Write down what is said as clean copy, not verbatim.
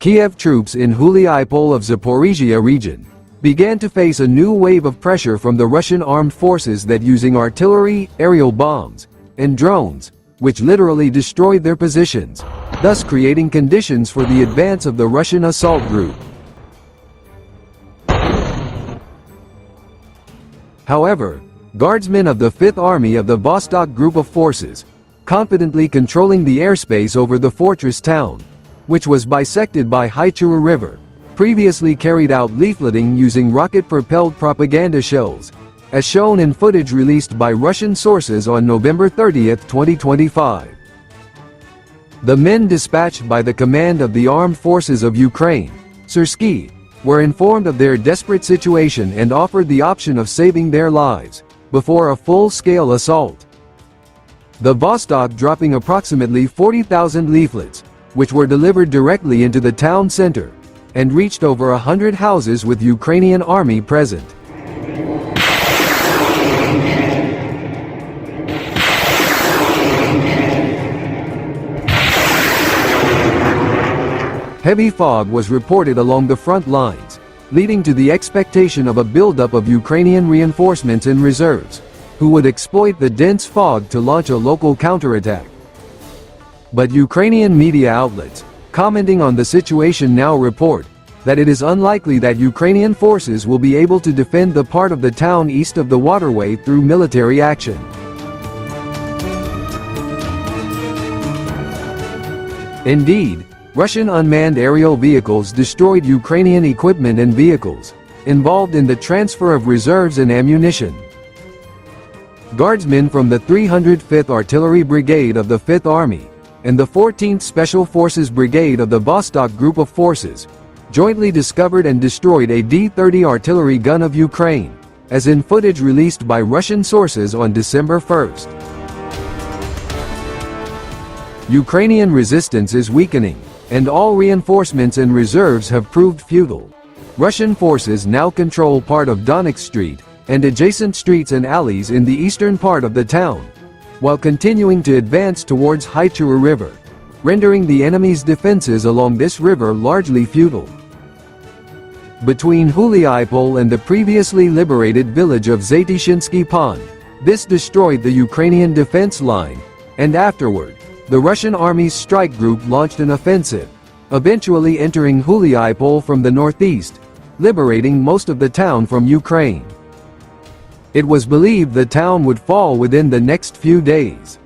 Kiev troops in Hulyaipole of Zaporizhia region began to face a new wave of pressure from the Russian armed forces that using artillery, aerial bombs, and drones, which literally destroyed their positions, thus creating conditions for the advance of the Russian assault group. However, guardsmen of the 5th Army of the Vostok group of forces, confidently controlling the airspace over the fortress town, which was bisected by Haichur River, previously carried out leafleting using rocket-propelled propaganda shells, as shown in footage released by Russian sources on November 30, 2025. The men dispatched by the command of the Armed Forces of Ukraine, Syrsky, were informed of their desperate situation and offered the option of saving their lives before a full-scale assault. The Vostok dropping approximately 40,000 leaflets, which were delivered directly into the town center, and reached over 100 houses with Ukrainian army present. Heavy fog was reported along the front lines, leading to the expectation of a buildup of Ukrainian reinforcements and reserves, who would exploit the dense fog to launch a local counterattack. But Ukrainian media outlets, commenting on the situation now report that it is unlikely that Ukrainian forces will be able to defend the part of the town east of the waterway through military action. Indeed, Russian unmanned aerial vehicles destroyed Ukrainian equipment and vehicles involved in the transfer of reserves and ammunition. Guardsmen from the 305th Artillery Brigade of the 5th Army and the 14th Special Forces Brigade of the Vostok Group of Forces jointly discovered and destroyed a D-30 artillery gun of Ukraine, as in footage released by Russian sources on December 1st. Ukrainian resistance is weakening, and all reinforcements and reserves have proved futile. Russian forces now control part of Donetsk Street and adjacent streets and alleys in the eastern part of the town, while continuing to advance towards Haichur River, rendering the enemy's defenses along this river largely futile. Between Hulyaipole and the previously liberated village of Syrsky Pond, this destroyed the Ukrainian defense line, and afterward, the Russian army's strike group launched an offensive, eventually entering Hulyaipole from the northeast, liberating most of the town from Ukraine. It was believed the town would fall within the next few days.